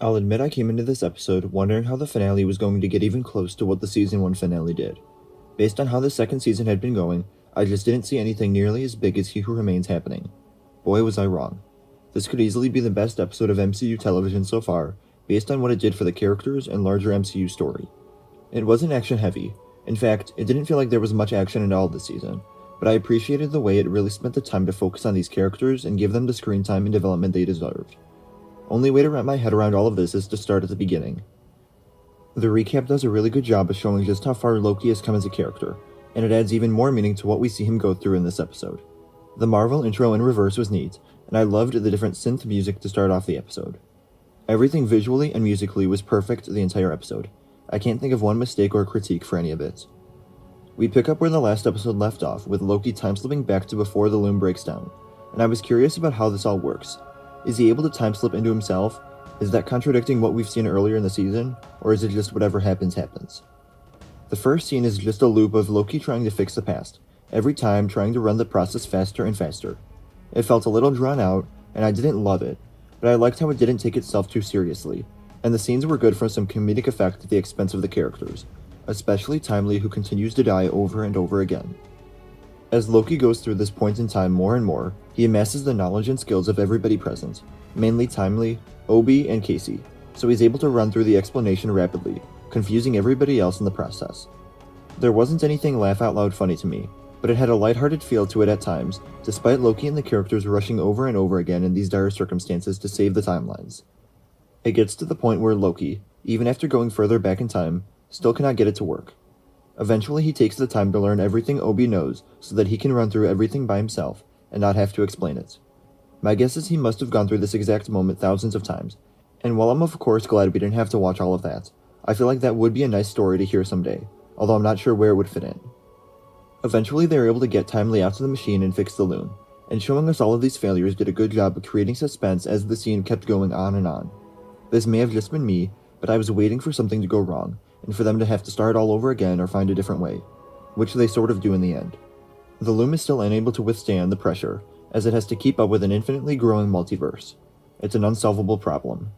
I'll admit I came into this episode wondering how the finale was going to get even close to what the Season 1 finale did. Based on how the second season had been going, I just didn't see anything nearly as big as He Who Remains happening. Boy, was I wrong. This could easily be the best episode of MCU television so far, based on what it did for the characters and larger MCU story. It wasn't action-heavy. In fact, it didn't feel like there was much action at all this season, but I appreciated the way it really spent the time to focus on these characters and give them the screen time and development they deserved. Only way to wrap my head around all of this is to start at the beginning. The recap does a really good job of showing just how far Loki has come as a character, and it adds even more meaning to what we see him go through in this episode. The Marvel intro in reverse was neat, and I loved the different synth music to start off the episode. Everything visually and musically was perfect the entire episode. I can't think of one mistake or critique for any of it. We pick up where the last episode left off, with Loki time-slipping back to before the loom breaks down, and I was curious about how this all works. Is he able to time-slip into himself? Is that contradicting what we've seen earlier in the season, or is it just whatever happens, happens? The first scene is just a loop of Loki trying to fix the past, every time trying to run the process faster and faster. It felt a little drawn out, and I didn't love it, but I liked how it didn't take itself too seriously, and the scenes were good for some comedic effect at the expense of the characters, especially Timely, who continues to die over and over again. As Loki goes through this point in time more and more, he amasses the knowledge and skills of everybody present, mainly Timely, Obi, and Casey, so he's able to run through the explanation rapidly, confusing everybody else in the process. There wasn't anything laugh-out-loud funny to me, but it had a lighthearted feel to it at times, despite Loki and the characters rushing over and over again in these dire circumstances to save the timelines. It gets to the point where Loki, even after going further back in time, still cannot get it to work. Eventually he takes the time to learn everything Obi knows so that he can run through everything by himself and not have to explain it. My guess is he must have gone through this exact moment thousands of times, and while I'm of course glad we didn't have to watch all of that, I feel like that would be a nice story to hear someday, although I'm not sure where it would fit in. Eventually they were able to get Timely out to the machine and fix the loom, and showing us all of these failures did a good job of creating suspense as the scene kept going on and on. This may have just been me, but I was waiting for something to go wrong, and for them to have to start all over again or find a different way, which they sort of do in the end. The loom is still unable to withstand the pressure, as it has to keep up with an infinitely growing multiverse. It's an unsolvable problem.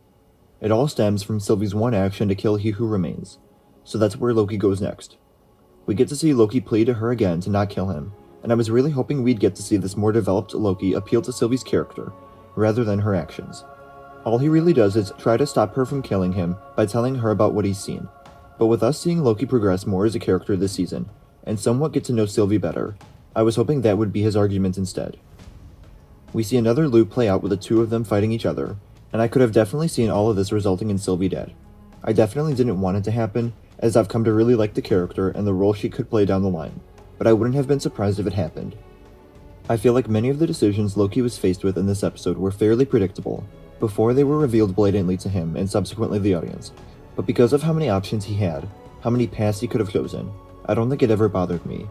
It all stems from Sylvie's one action to kill He Who Remains, so that's where Loki goes next. We get to see Loki plead to her again to not kill him, and I was really hoping we'd get to see this more developed Loki appeal to Sylvie's character, rather than her actions. All he really does is try to stop her from killing him by telling her about what he's seen. But with us seeing Loki progress more as a character this season, and somewhat get to know Sylvie better, I was hoping that would be his argument instead. We see another loop play out with the two of them fighting each other, and I could have definitely seen all of this resulting in Sylvie dead. I definitely didn't want it to happen, as I've come to really like the character and the role she could play down the line, but I wouldn't have been surprised if it happened. I feel like many of the decisions Loki was faced with in this episode were fairly predictable, before they were revealed blatantly to him and subsequently the audience. But because of how many options he had, how many paths he could have chosen, I don't think it ever bothered me.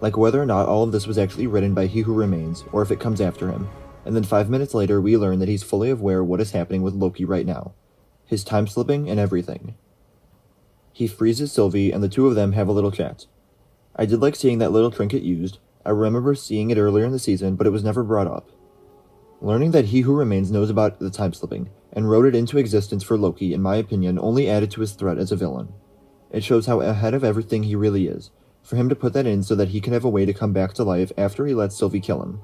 Like whether or not all of this was actually written by He Who Remains, or if it comes after him, and then 5 minutes later we learn that he's fully aware of what is happening with Loki right now. His time-slipping and everything. He freezes Sylvie and the two of them have a little chat. I did like seeing that little trinket used. I remember seeing it earlier in the season, but it was never brought up. Learning that He Who Remains knows about the time-slipping, and wrote it into existence for Loki, in my opinion, only added to his threat as a villain. It shows how ahead of everything he really is, for him to put that in so that he can have a way to come back to life after he lets Sylvie kill him.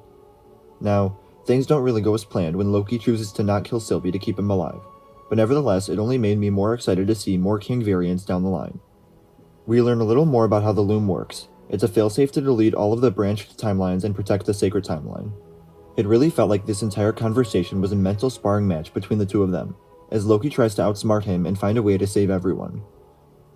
Now, things don't really go as planned when Loki chooses to not kill Sylvie to keep him alive, but nevertheless it only made me more excited to see more King variants down the line. We learn a little more about how the loom works. It's a failsafe to delete all of the branched timelines and protect the sacred timeline. It really felt like this entire conversation was a mental sparring match between the two of them, as Loki tries to outsmart him and find a way to save everyone.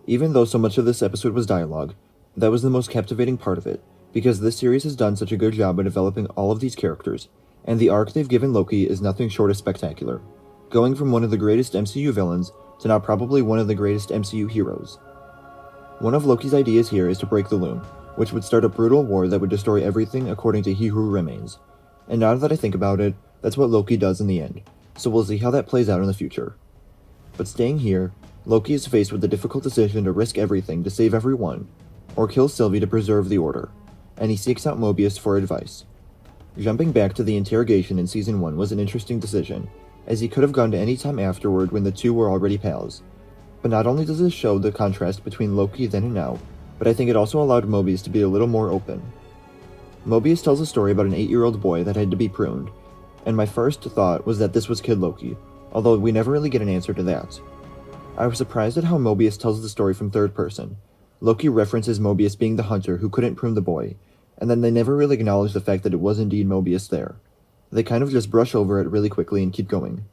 Even though so much of this episode was dialogue, that was the most captivating part of it, because this series has done such a good job of developing all of these characters, and the arc they've given Loki is nothing short of spectacular, going from one of the greatest MCU villains to now probably one of the greatest MCU heroes. One of Loki's ideas here is to break the loom, which would start a brutal war that would destroy everything according to He Who Remains. And now that I think about it, that's what Loki does in the end, so we'll see how that plays out in the future. But staying here, Loki is faced with the difficult decision to risk everything to save everyone, or kill Sylvie to preserve the order, and he seeks out Mobius for advice. Jumping back to the interrogation in Season 1 was an interesting decision, as he could have gone to any time afterward when the two were already pals. But not only does this show the contrast between Loki then and now, but I think it also allowed Mobius to be a little more open. Mobius tells a story about an 8-year-old boy that had to be pruned, and my first thought was that this was Kid Loki, although we never really get an answer to that. I was surprised at how Mobius tells the story from third person. Loki references Mobius being the hunter who couldn't prune the boy, and then they never really acknowledge the fact that it was indeed Mobius there. They kind of just brush over it really quickly and keep going.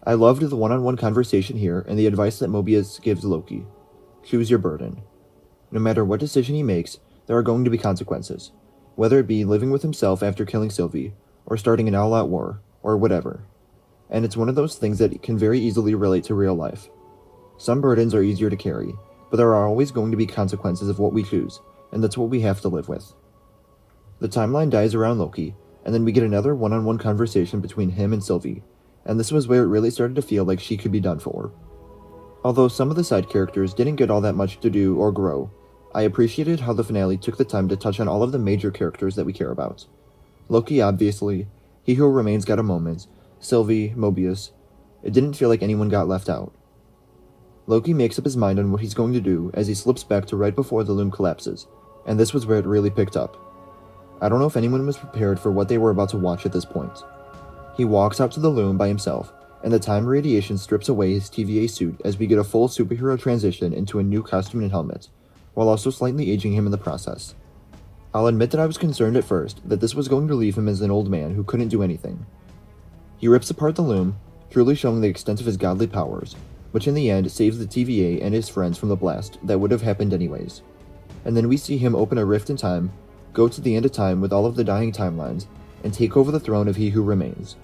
I loved the one-on-one conversation here and the advice that Mobius gives Loki. Choose your burden. No matter what decision he makes, there are going to be consequences, whether it be living with himself after killing Sylvie, or starting an all-out war, or whatever. And it's one of those things that can very easily relate to real life. Some burdens are easier to carry, but there are always going to be consequences of what we choose, and that's what we have to live with. The timeline dies around Loki, and then we get another one-on-one conversation between him and Sylvie, and this was where it really started to feel like she could be done for. Although some of the side characters didn't get all that much to do or grow, I appreciated how the finale took the time to touch on all of the major characters that we care about. Loki, obviously, He Who Remains got a moment, Sylvie, Mobius. It didn't feel like anyone got left out. Loki makes up his mind on what he's going to do as he slips back to right before the loom collapses, and this was where it really picked up. I don't know if anyone was prepared for what they were about to watch at this point. He walks out to the loom by himself, and the time radiation strips away his TVA suit as we get a full superhero transition into a new costume and helmet, while also slightly aging him in the process. I'll admit that I was concerned at first that this was going to leave him as an old man who couldn't do anything. He rips apart the loom, truly showing the extent of his godly powers, which in the end saves the TVA and his friends from the blast that would have happened anyways. And then we see him open a rift in time, go to the end of time with all of the dying timelines, and take over the throne of He Who Remains.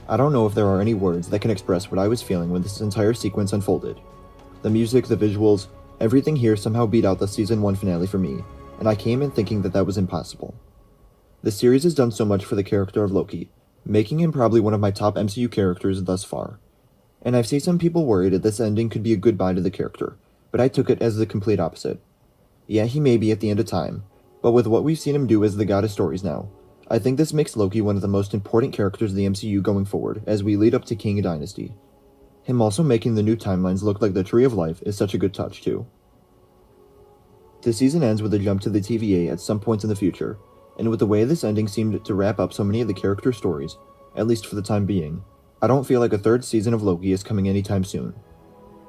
I don't know if there are any words that can express what I was feeling when this entire sequence unfolded. The music, the visuals, everything here somehow beat out the Season 1 finale for me, and I came in thinking that that was impossible. The series has done so much for the character of Loki, making him probably one of my top MCU characters thus far. And I've seen some people worried that this ending could be a goodbye to the character, but I took it as the complete opposite. Yeah, he may be at the end of time, but with what we've seen him do as the god of stories now, I think this makes Loki one of the most important characters of the MCU going forward as we lead up to King Dynasty. Him also making the new timelines look like the Tree of Life is such a good touch too. The season ends with a jump to the TVA at some point in the future, and with the way this ending seemed to wrap up so many of the character stories, at least for the time being, I don't feel like a third season of Loki is coming anytime soon.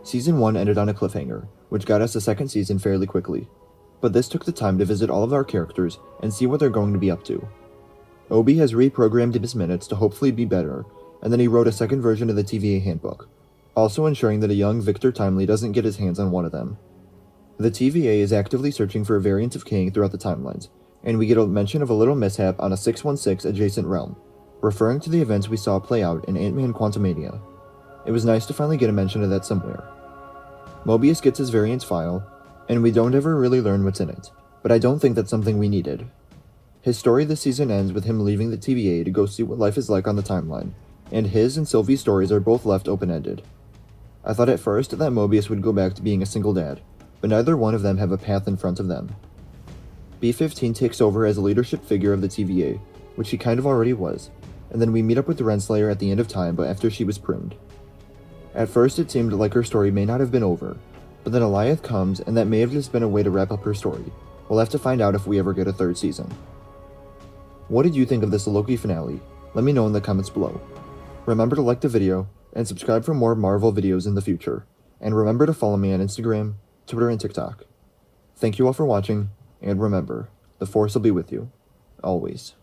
Season 1 ended on a cliffhanger, which got us a second season fairly quickly, but this took the time to visit all of our characters and see what they're going to be up to. Obi has reprogrammed his minutes to hopefully be better, and then he wrote a second version of the TVA handbook, also ensuring that a young Victor Timely doesn't get his hands on one of them. The TVA is actively searching for a variant of Kang throughout the timelines, and we get a mention of a little mishap on a 616 adjacent realm, referring to the events we saw play out in Ant-Man Quantumania. It was nice to finally get a mention of that somewhere. Mobius gets his variants file, and we don't ever really learn what's in it, but I don't think that's something we needed. His story this season ends with him leaving the TVA to go see what life is like on the timeline, and his and Sylvie's stories are both left open-ended. I thought at first that Mobius would go back to being a single dad, but neither one of them have a path in front of them. B-15 takes over as a leadership figure of the TVA, which he kind of already was, and then we meet up with Renslayer at the end of time but after she was pruned. At first it seemed like her story may not have been over, but then Alioth comes and that may have just been a way to wrap up her story. We'll have to find out if we ever get a third season. What did you think of this Loki finale? Let me know in the comments below. Remember to like the video, and subscribe for more Marvel videos in the future, and remember to follow me on Instagram, Twitter, and TikTok. Thank you all for watching, and remember, the Force will be with you, always.